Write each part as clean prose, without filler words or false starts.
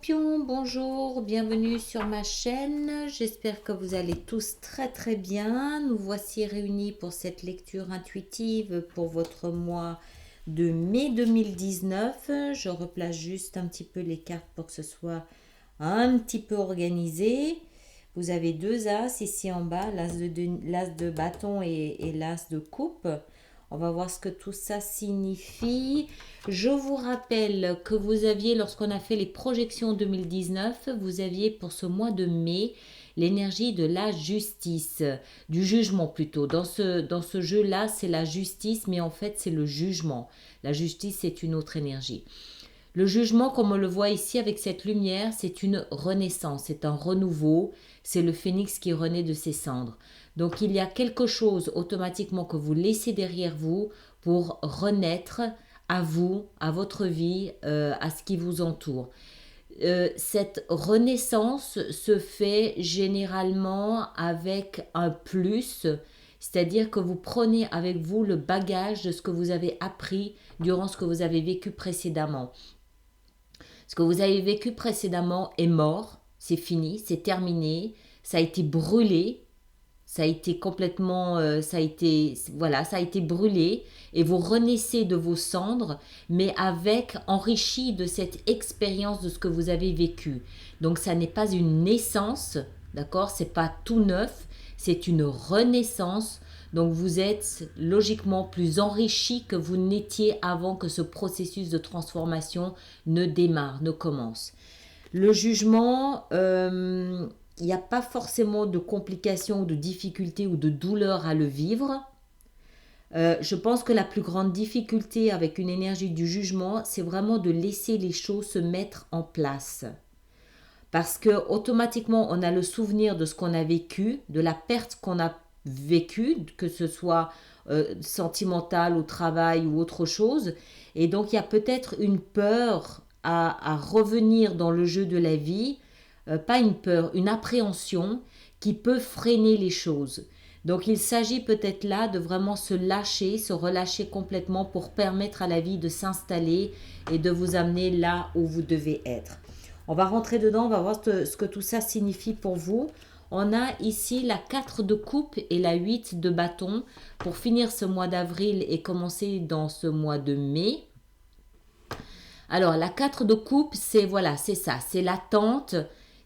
Scorpion, bonjour, bienvenue sur ma chaîne. J'espère que vous allez tous très bien. Nous voici réunis pour cette lecture intuitive pour votre mois de mai 2019. Je replace juste un petit peu les cartes pour que ce soit un petit peu organisé. Vous avez deux as ici en bas, l'as de bâton et l'as de coupe. On va voir ce que tout ça signifie. Je vous rappelle que vous aviez, lorsqu'on a fait les projections 2019, vous aviez pour ce mois de mai l'énergie de la justice, du jugement plutôt. Dans ce jeu-là, c'est la justice, mais en fait, c'est le jugement. La justice, c'est une autre énergie. Le jugement, comme on le voit ici avec cette lumière, c'est une renaissance, c'est un renouveau, c'est le phénix qui renaît de ses cendres. Donc il y a quelque chose automatiquement que vous laissez derrière vous pour renaître à vous, à votre vie, à ce qui vous entoure. Cette renaissance se fait généralement avec un plus, c'est-à-dire que vous prenez avec vous le bagage de ce que vous avez appris durant ce que vous avez vécu précédemment. Ce que vous avez vécu précédemment est mort, c'est fini, c'est terminé, ça a été brûlé, ça a été complètement, ça a été brûlé et vous renaissez de vos cendres, mais avec enrichi de cette expérience de ce que vous avez vécu. Donc ça n'est pas une naissance, d'accord, c'est pas tout neuf, c'est une renaissance. Donc vous êtes logiquement plus enrichi que vous n'étiez avant que ce processus de transformation ne démarre, ne commence. Le jugement, il n'y a pas forcément de complications, de difficultés ou de douleurs à le vivre. Je pense que la plus grande difficulté avec une énergie du jugement, c'est vraiment de laisser les choses se mettre en place. Parce que automatiquement, on a le souvenir de ce qu'on a vécu, de la perte qu'on a vécue, que ce soit sentimentale au travail ou autre chose. Et donc, il y a peut-être une peur à revenir dans le jeu de la vie, pas une peur, une appréhension qui peut freiner les choses. Donc, il s'agit peut-être là de vraiment se lâcher, se relâcher complètement pour permettre à la vie de s'installer et de vous amener là où vous devez être. On va rentrer dedans, on va voir ce que tout ça signifie pour vous. On a ici la 4 de coupe et la 8 de bâton pour finir ce mois d'avril et commencer dans ce mois de mai. Alors, la 4 de coupe, c'est ça, c'est l'attente.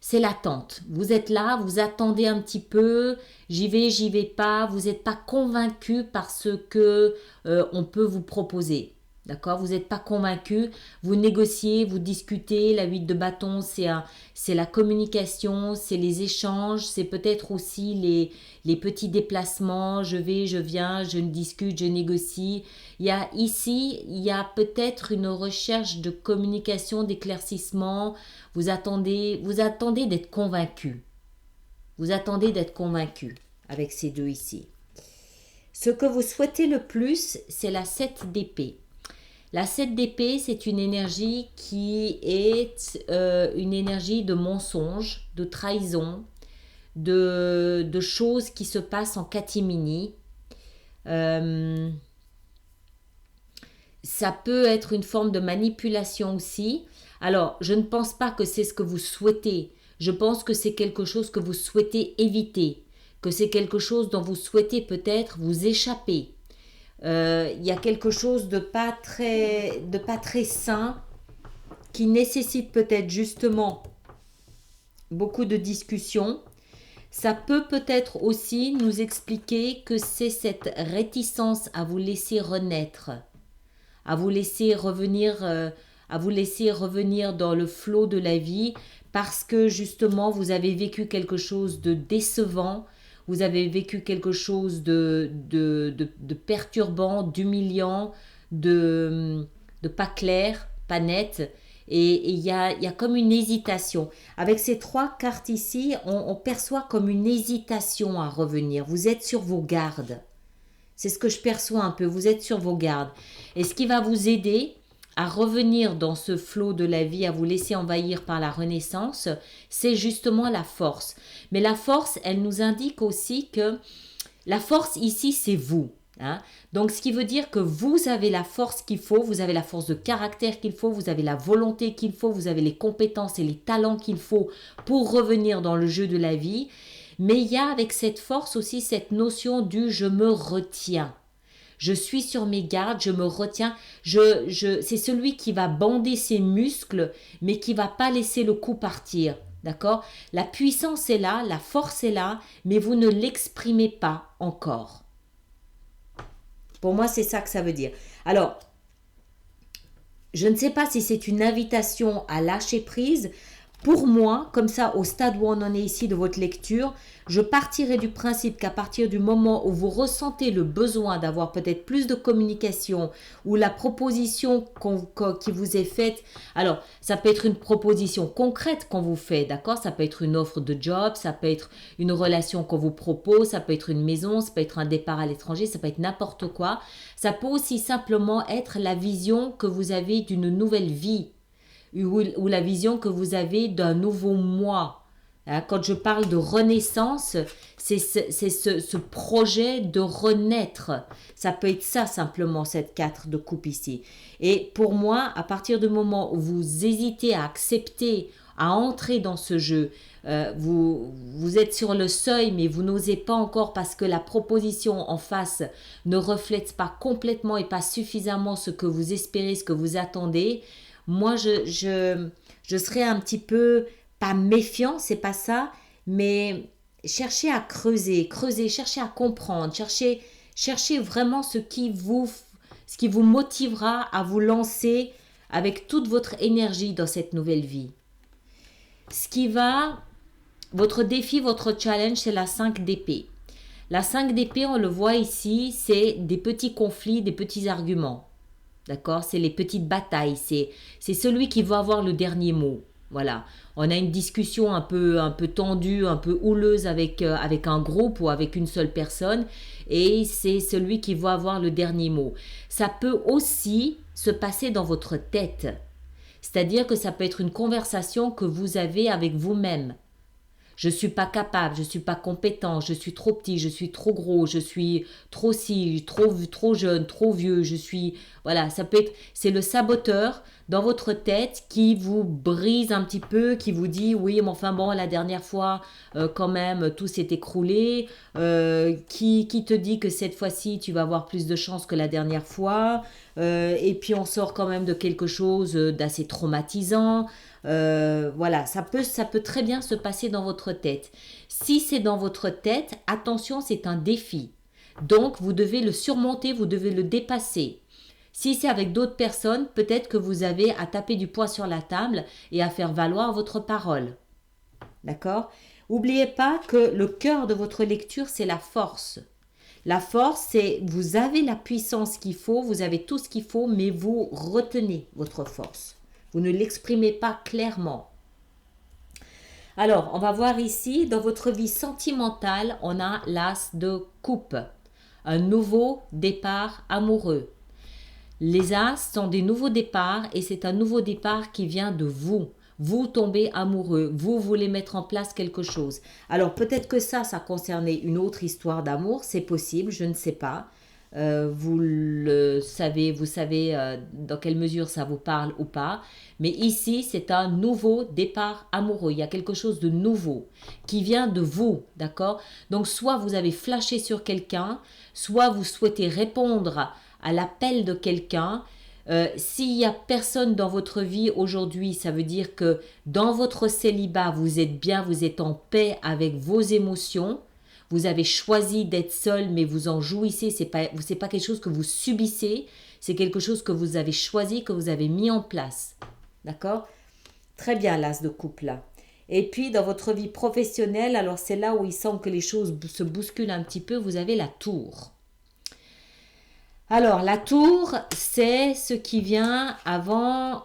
C'est l'attente. Vous êtes là, vous attendez un petit peu, j'y vais pas, vous n'êtes pas convaincu par ce que on peut vous proposer. D'accord? Vous n'êtes pas convaincu, vous négociez, vous discutez. La 8 de bâton, c'est la communication, c'est les échanges, c'est peut-être aussi les petits déplacements. Je vais, je viens, je discute, je négocie. Il y a peut-être une recherche de communication, d'éclaircissement. Vous attendez d'être convaincu. Vous attendez d'être convaincu avec ces deux ici. Ce que vous souhaitez le plus, c'est la 7 d'épée. La 7 d'épée, c'est une énergie qui est une énergie de mensonge, de trahison, de choses qui se passent en catimini. Ça peut être une forme de manipulation aussi. Alors, je ne pense pas que c'est ce que vous souhaitez. Je pense que c'est quelque chose que vous souhaitez éviter, que c'est quelque chose dont vous souhaitez peut-être vous échapper. Il y a quelque chose de pas très sain qui nécessite peut-être justement beaucoup de discussions. Ça peut-être aussi nous expliquer que c'est cette réticence à vous laisser renaître, à vous laisser revenir dans le flot de la vie parce que justement vous avez vécu quelque chose de décevant. Vous avez vécu quelque chose de perturbant, d'humiliant, de pas clair, pas net. Et il y a comme une hésitation. Avec ces 3 cartes ici, on perçoit comme une hésitation à revenir. Vous êtes sur vos gardes. C'est ce que je perçois un peu. Vous êtes sur vos gardes. Et ce qui va vous aider à revenir dans ce flot de la vie, à vous laisser envahir par la renaissance, c'est justement la force. Mais la force, elle nous indique aussi que la force ici, c'est vous. Hein. Donc, ce qui veut dire que vous avez la force qu'il faut, vous avez la force de caractère qu'il faut, vous avez la volonté qu'il faut, vous avez les compétences et les talents qu'il faut pour revenir dans le jeu de la vie. Mais il y a avec cette force aussi cette notion du je me retiens. Je suis sur mes gardes, je me retiens. C'est celui qui va bander ses muscles, mais qui va pas laisser le coup partir. D'accord? La puissance est là, la force est là, mais vous ne l'exprimez pas encore. Pour moi, c'est ça que ça veut dire. Alors, je ne sais pas si c'est une invitation à lâcher prise. Pour moi, comme ça, au stade où on en est ici de votre lecture, je partirai du principe qu'à partir du moment où vous ressentez le besoin d'avoir peut-être plus de communication ou la proposition qui vous est faite, alors ça peut être une proposition concrète qu'on vous fait, d'accord? Ça peut être une offre de job, ça peut être une relation qu'on vous propose, ça peut être une maison, ça peut être un départ à l'étranger, ça peut être n'importe quoi. Ça peut aussi simplement être la vision que vous avez d'une nouvelle vie ou la vision que vous avez d'un nouveau moi. Quand je parle de renaissance, c'est ce projet de renaître. Ça peut être ça simplement, cette 4 de coupe ici. Et pour moi, à partir du moment où vous hésitez à accepter, à entrer dans ce jeu, vous êtes sur le seuil, mais vous n'osez pas encore parce que la proposition en face ne reflète pas complètement et pas suffisamment ce que vous espérez, ce que vous attendez. Moi, je serais un petit peu, pas méfiant, c'est pas ça, mais cherchez à creuser, cherchez à comprendre, cherchez vraiment ce qui vous motivera à vous lancer avec toute votre énergie dans cette nouvelle vie. Votre défi, votre challenge, c'est la 5 d'épée. La 5 d'épée, on le voit ici, c'est des petits conflits, des petits arguments. D'accord? C'est les petites batailles. C'est celui qui va avoir le dernier mot. Voilà. On a une discussion un peu tendue, un peu houleuse avec un groupe ou avec une seule personne. Et c'est celui qui va avoir le dernier mot. Ça peut aussi se passer dans votre tête. C'est-à-dire que ça peut être une conversation que vous avez avec vous-même. Je suis pas capable, je suis pas compétent, je suis trop petit, je suis trop gros, je suis trop trop jeune, trop vieux, voilà, ça peut être, c'est le saboteur dans votre tête qui vous brise un petit peu, qui vous dit oui, mais enfin bon, la dernière fois, quand même, tout s'est écroulé, qui te dit que cette fois-ci, tu vas avoir plus de chance que la dernière fois, et puis on sort quand même de quelque chose d'assez traumatisant. Voilà, ça peut très bien se passer dans votre tête. Si c'est dans votre tête, attention, c'est un défi. Donc, vous devez le surmonter, vous devez le dépasser. Si c'est avec d'autres personnes, peut-être que vous avez à taper du poing sur la table et à faire valoir votre parole. D'accord? N'oubliez pas que le cœur de votre lecture, c'est la force. La force, c'est vous avez la puissance qu'il faut, vous avez tout ce qu'il faut, mais vous retenez votre force. Vous ne l'exprimez pas clairement. Alors, on va voir ici, dans votre vie sentimentale, on a l'as de coupe. Un nouveau départ amoureux. Les as sont des nouveaux départs et c'est un nouveau départ qui vient de vous. Vous tombez amoureux, vous voulez mettre en place quelque chose. Alors peut-être que ça concernait une autre histoire d'amour, c'est possible, je ne sais pas. Vous savez dans quelle mesure ça vous parle ou pas. Mais ici, c'est un nouveau départ amoureux. Il y a quelque chose de nouveau qui vient de vous, d'accord? Donc, soit vous avez flashé sur quelqu'un, soit vous souhaitez répondre à l'appel de quelqu'un. S'il n'y a personne dans votre vie aujourd'hui, ça veut dire que dans votre célibat, vous êtes bien, vous êtes en paix avec vos émotions. Vous avez choisi d'être seul, mais vous en jouissez. C'est pas quelque chose que vous subissez. C'est quelque chose que vous avez choisi, que vous avez mis en place. D'accord? Très bien, l'as de coupe là. Et puis, dans votre vie professionnelle, alors c'est là où il semble que les choses se bousculent un petit peu. Vous avez la tour. Alors, la tour, c'est ce qui vient avant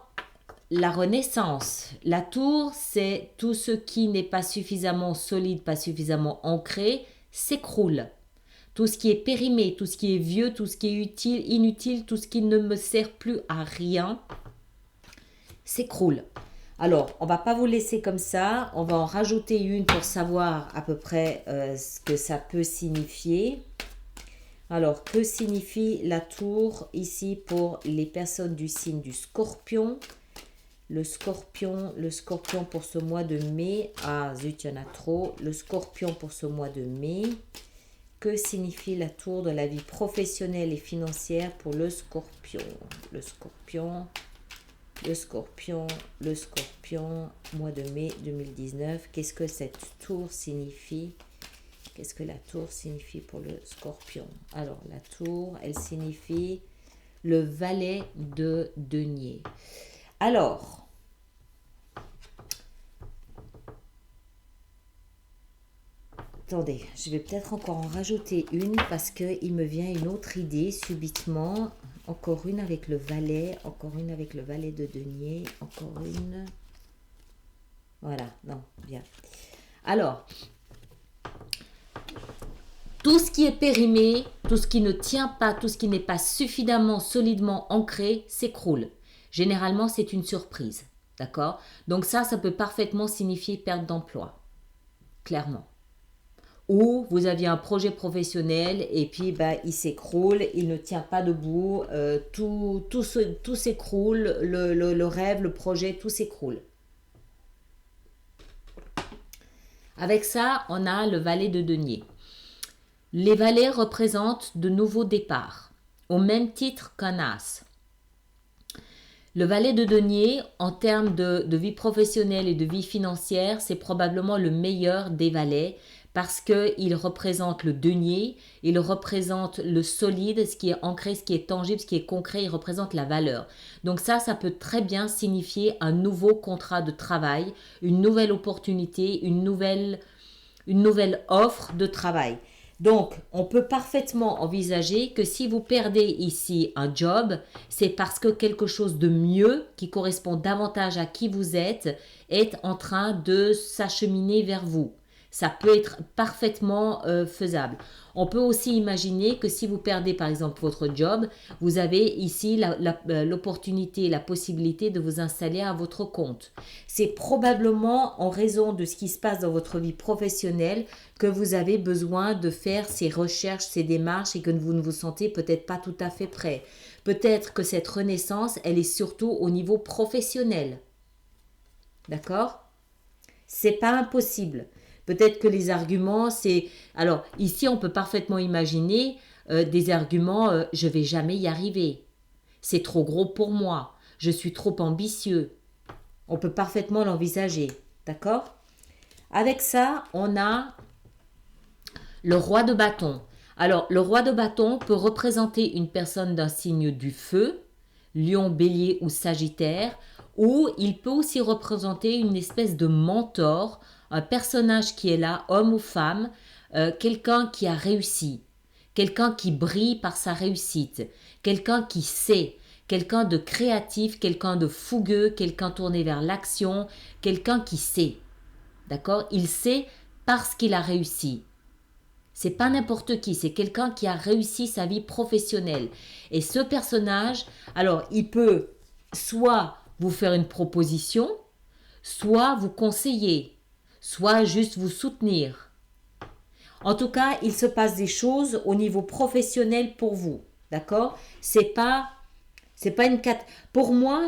la renaissance. La tour, c'est tout ce qui n'est pas suffisamment solide, pas suffisamment ancré, s'écroule. Tout ce qui est périmé, tout ce qui est vieux, tout ce qui est utile, inutile, tout ce qui ne me sert plus à rien, s'écroule. Alors, on va pas vous laisser comme ça. On va en rajouter une pour savoir à peu près ce que ça peut signifier. Alors, que signifie la tour ici pour les personnes du signe du Scorpion? Le Scorpion pour ce mois de mai. Ah, zut, il y en a trop. Le Scorpion pour ce mois de mai. Que signifie la tour de la vie professionnelle et financière pour le Scorpion? Le Scorpion, mois de mai 2019. Qu'est-ce que cette tour signifie? Qu'est-ce que la tour signifie pour le Scorpion? Alors, la tour, elle signifie le valet de denier. Alors, attendez, je vais peut-être encore en rajouter une parce qu'il me vient une autre idée subitement. Encore une avec le valet, encore une avec le valet de denier, encore une. Voilà, non, bien. Alors, tout ce qui est périmé, tout ce qui ne tient pas, tout ce qui n'est pas suffisamment solidement ancré, s'écroule. Généralement, c'est une surprise, d'accord? Donc ça peut parfaitement signifier perte d'emploi, clairement. Ou vous aviez un projet professionnel et puis il s'écroule, il ne tient pas debout, tout s'écroule, le rêve, le projet, tout s'écroule. Avec ça, on a le valet de denier. Les valets représentent de nouveaux départs, au même titre qu'un as. Le valet de denier, en termes de vie professionnelle et de vie financière, c'est probablement le meilleur des valets parce qu'il représente le denier, il représente le solide, ce qui est ancré, ce qui est tangible, ce qui est concret, il représente la valeur. Donc ça peut très bien signifier un nouveau contrat de travail, une nouvelle opportunité, une nouvelle offre de travail. Donc, on peut parfaitement envisager que si vous perdez ici un job, c'est parce que quelque chose de mieux, qui correspond davantage à qui vous êtes, est en train de s'acheminer vers vous. Ça peut être parfaitement faisable. On peut aussi imaginer que si vous perdez par exemple votre job, vous avez ici l'opportunité, la possibilité de vous installer à votre compte. C'est probablement en raison de ce qui se passe dans votre vie professionnelle que vous avez besoin de faire ces recherches, ces démarches et que vous ne vous sentez peut-être pas tout à fait prêt. Peut-être que cette renaissance, elle est surtout au niveau professionnel. D'accord? C'est pas impossible. Peut-être que les arguments, c'est... Alors, ici, on peut parfaitement imaginer des arguments je vais jamais y arriver. C'est trop gros pour moi. Je suis trop ambitieux. On peut parfaitement l'envisager. D'accord? Avec ça, on a le roi de bâton. Alors, le roi de bâton peut représenter une personne d'un signe du feu, lion, bélier ou sagittaire, ou il peut aussi représenter une espèce de mentor, un personnage qui est là, homme ou femme, quelqu'un qui a réussi, quelqu'un qui brille par sa réussite, quelqu'un qui sait, quelqu'un de créatif, quelqu'un de fougueux, quelqu'un tourné vers l'action, quelqu'un qui sait. D'accord? Il sait parce qu'il a réussi. C'est pas n'importe qui, c'est quelqu'un qui a réussi sa vie professionnelle. Et ce personnage, alors il peut soit vous faire une proposition, soit vous conseiller, soit juste vous soutenir. En tout cas, il se passe des choses au niveau professionnel pour vous, d'accord? C'est pas une Pour moi,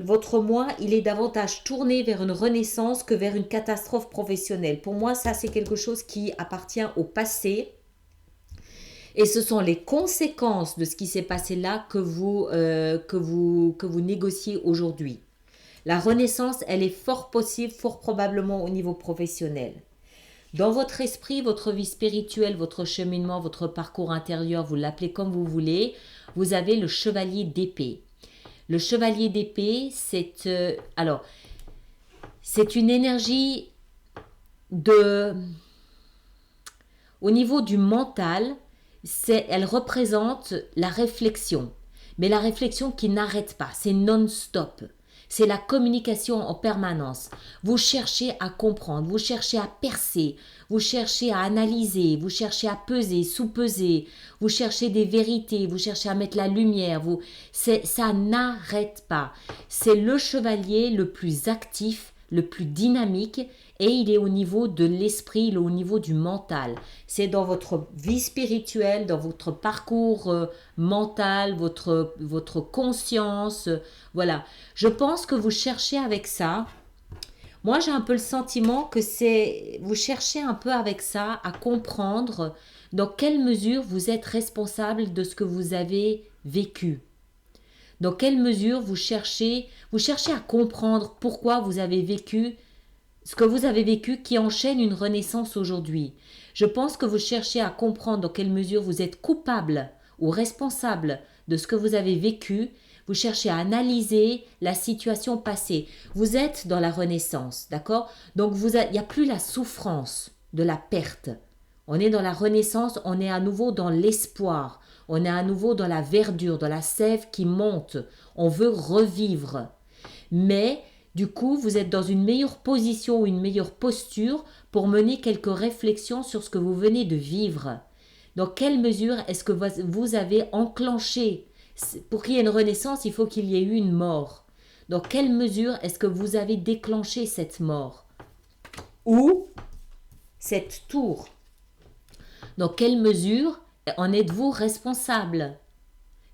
votre moi, il est davantage tourné vers une renaissance que vers une catastrophe professionnelle. Pour moi, ça, c'est quelque chose qui appartient au passé. Et ce sont les conséquences de ce qui s'est passé là que vous négociez aujourd'hui. La renaissance, elle est fort possible, fort probablement au niveau professionnel. Dans votre esprit, votre vie spirituelle, votre cheminement, votre parcours intérieur, vous l'appelez comme vous voulez, vous avez le chevalier d'épée. Le chevalier d'épée, c'est une énergie au niveau du mental, elle représente la réflexion. Mais la réflexion qui n'arrête pas, c'est non-stop. C'est la communication en permanence. Vous cherchez à comprendre, vous cherchez à percer, vous cherchez à analyser, vous cherchez à peser, sous-peser, vous cherchez des vérités, vous cherchez à mettre la lumière. Ça n'arrête pas. C'est le chevalier le plus actif, le plus dynamique et il est au niveau de l'esprit, il est au niveau du mental. C'est dans votre vie spirituelle, dans votre parcours mental, votre conscience. Voilà. Je pense que vous cherchez avec ça. Moi, j'ai un peu le sentiment que vous cherchez un peu avec ça à comprendre dans quelle mesure vous êtes responsable de ce que vous avez vécu. Dans quelle mesure vous cherchez à comprendre pourquoi vous avez vécu ce que vous avez vécu qui enchaîne une renaissance aujourd'hui. Je pense que vous cherchez à comprendre dans quelle mesure vous êtes coupable ou responsable de ce que vous avez vécu. Vous cherchez à analyser la situation passée. Vous êtes dans la renaissance, d'accord? Donc il n'y a plus la souffrance de la perte. On est dans la renaissance, on est à nouveau dans l'espoir. On est à nouveau dans la verdure, dans la sève qui monte. On veut revivre. Mais du coup, vous êtes dans une meilleure position ou une meilleure posture pour mener quelques réflexions sur ce que vous venez de vivre. Dans quelle mesure est-ce que vous avez enclenché? Pour qu'il y ait une renaissance, il faut qu'il y ait eu une mort. Dans quelle mesure est-ce que vous avez déclenché cette mort? Ou cette tour? Dans quelle mesure en êtes-vous responsable?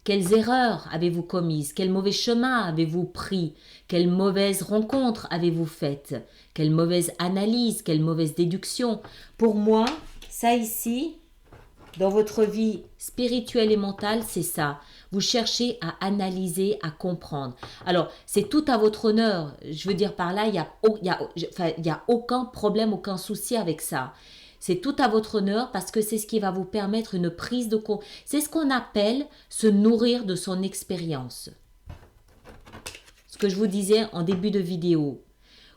Quelles erreurs avez-vous commises? Quel mauvais chemin avez-vous pris? Quelles mauvaises rencontres avez-vous faites? Quelle mauvaise analyse? Quelle mauvaise déduction? Pour moi, ça ici, dans votre vie spirituelle et mentale, c'est ça. Vous cherchez à analyser, à comprendre. Alors, c'est tout à votre honneur. Je veux dire par là, il y a aucun problème, aucun souci avec ça. C'est tout à votre honneur parce que c'est ce qui va vous permettre une prise de conscience. C'est ce qu'on appelle se nourrir de son expérience. Ce que je vous disais en début de vidéo.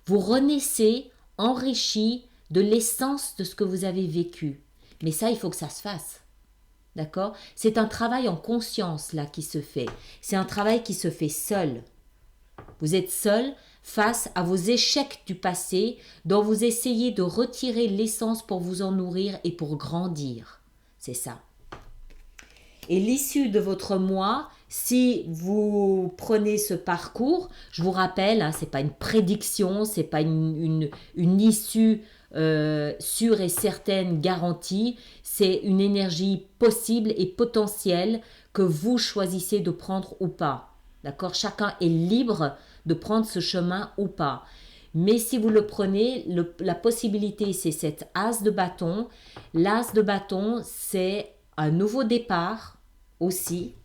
Vous renaissez enrichi de l'essence de ce que vous avez vécu. Mais ça, il faut que ça se fasse. D'accord? C'est un travail en conscience là qui se fait. C'est un travail qui se fait seul. Vous êtes seul face à vos échecs du passé dont vous essayez de retirer l'essence pour vous en nourrir et pour grandir. C'est ça. Et l'issue de votre moi, si vous prenez ce parcours, je vous rappelle, ce n'est pas une prédiction, ce n'est pas une issue sûre et certaine garantie, c'est une énergie possible et potentielle que vous choisissez de prendre ou pas. D'accord? Chacun est libre de prendre ce chemin ou pas. Mais si vous le prenez, la possibilité, c'est cet as de bâton. L'as de bâton, c'est un nouveau départ aussi,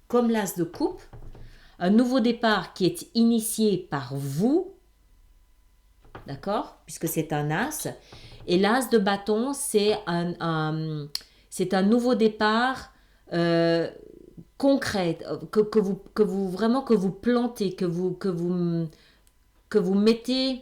comme l'as de coupe. Un nouveau départ qui est initié par vous, d'accord? Puisque c'est un as. Et l'as de bâton, c'est c'est un nouveau départ concret, que vous plantez, que vous mettez,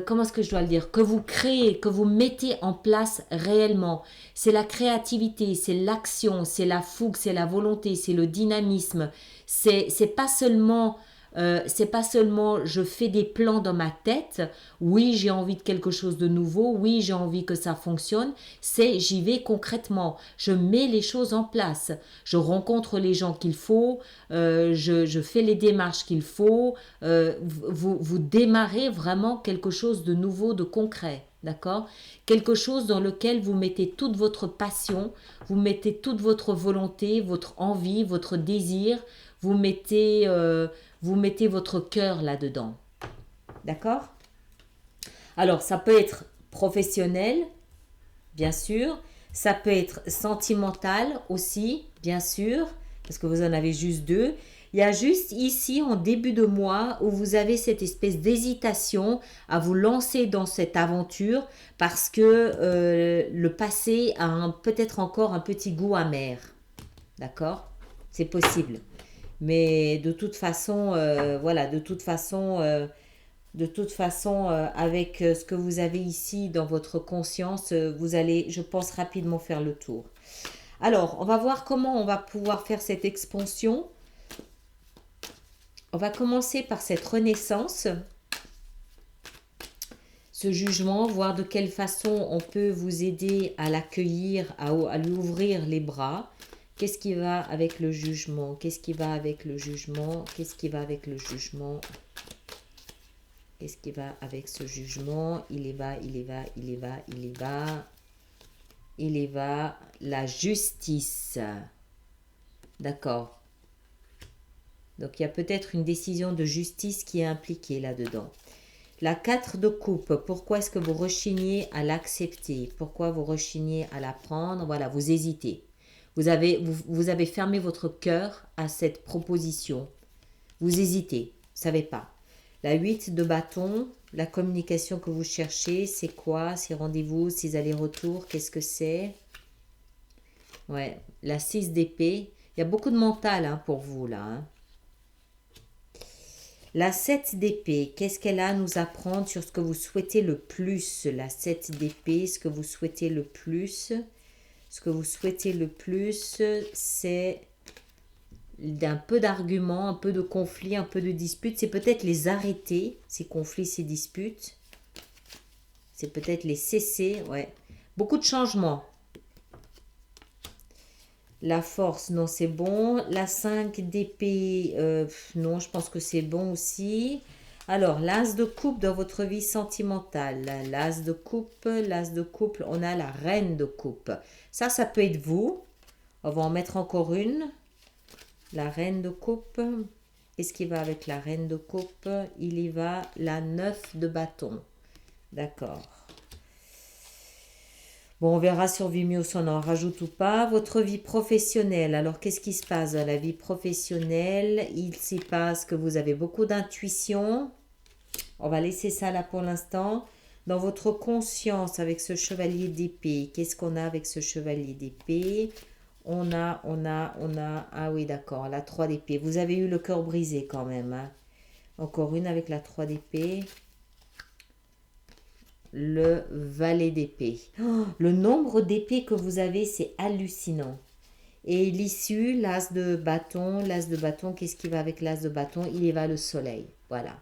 comment est-ce que je dois le dire, que vous créez, que vous mettez en place réellement. C'est la créativité, c'est l'action, c'est la fougue, c'est la volonté, c'est le dynamisme. C'est pas seulement je fais des plans dans ma tête, oui j'ai envie de quelque chose de nouveau, oui j'ai envie que ça fonctionne, c'est j'y vais concrètement, je mets les choses en place, je rencontre les gens qu'il faut, je fais les démarches qu'il faut, vous démarrez vraiment quelque chose de nouveau, de concret. D'accord? Quelque chose dans lequel vous mettez toute votre passion, vous mettez toute votre volonté, votre envie, votre désir, vous mettez votre cœur là-dedans. D'accord? Alors, ça peut être professionnel, bien sûr. Ça peut être sentimental aussi, bien sûr, parce que vous en avez juste deux. Il y a juste ici, en début de mois, où vous avez cette espèce d'hésitation à vous lancer dans cette aventure parce que le passé a peut-être encore un petit goût amer. D'accord? C'est possible. Mais de toute façon, avec ce que vous avez ici dans votre conscience, vous allez, je pense, rapidement faire le tour. Alors, on va voir comment on va pouvoir faire cette expansion. On va commencer par cette renaissance, ce jugement, voir de quelle façon on peut vous aider à l'accueillir, à lui ouvrir les bras. Qu'est-ce qui va avec le jugement? Qu'est-ce qui va avec le jugement? Qu'est-ce qui va avec le jugement? Qu'est-ce qui va avec ce jugement? Il y va, il y va, il y va, il y va. Il y va. La justice. D'accord. Donc il y a peut-être une décision de justice qui est impliquée là-dedans. La 4 de coupe, pourquoi est-ce que vous rechignez à l'accepter? Pourquoi vous rechignez à la prendre? Voilà, vous hésitez. Vous avez fermé votre cœur à cette proposition. Vous hésitez, vous ne savez pas. La 8 de bâton, la communication que vous cherchez, c'est quoi? Ces rendez-vous, ces allers-retours, qu'est-ce que c'est? Ouais, la 6 d'épée. Il y a beaucoup de mental hein, pour vous là. Hein. La 7 d'épée, qu'est-ce qu'elle a à nous apprendre sur ce que vous souhaitez le plus? La 7 d'épée, ce que vous souhaitez le plus. Ce que vous souhaitez le plus, c'est d'un peu d'arguments, un peu de conflits, un peu de disputes. C'est peut-être les arrêter, ces conflits, ces disputes. C'est peut-être les cesser, ouais. Beaucoup de changements. La force, non, c'est bon. La 5 d'épée, non, je pense que c'est bon aussi. Alors, l'as de coupe dans votre vie sentimentale. L'as de couple, on a la reine de coupe. Ça peut être vous. On va en mettre encore une. La reine de coupe. Qu'est-ce qui va avec la reine de coupe? Il y va la 9 de bâton. D'accord. Bon, on verra sur Vimeo si on en rajoute ou pas. Votre vie professionnelle. Alors, qu'est-ce qui se passe dans la vie professionnelle? Il s'y passe que vous avez beaucoup d'intuition. On va laisser ça là pour l'instant. Dans votre conscience avec ce chevalier d'épée, qu'est-ce qu'on a avec ce chevalier d'épée? On a, ah oui d'accord, la 3 d'épée. Vous avez eu le cœur brisé quand même. Hein. Encore une avec la 3 d'épée. Le valet d'épée. Oh, le nombre d'épées que vous avez, c'est hallucinant. Et l'issue, l'as de bâton, qu'est-ce qui va avec l'as de bâton? Il y va le soleil. Voilà.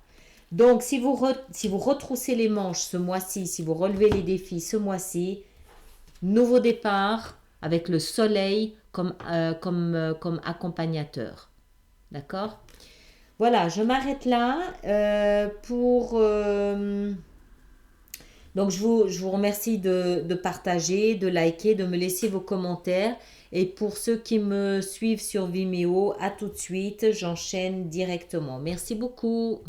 Donc, si vous retroussez les manches ce mois-ci, si vous relevez les défis ce mois-ci, nouveau départ avec le soleil comme accompagnateur. D'accord? Voilà, je m'arrête là donc, je vous remercie de partager, de liker, de me laisser vos commentaires. Et pour ceux qui me suivent sur Vimeo, à tout de suite, j'enchaîne directement. Merci beaucoup.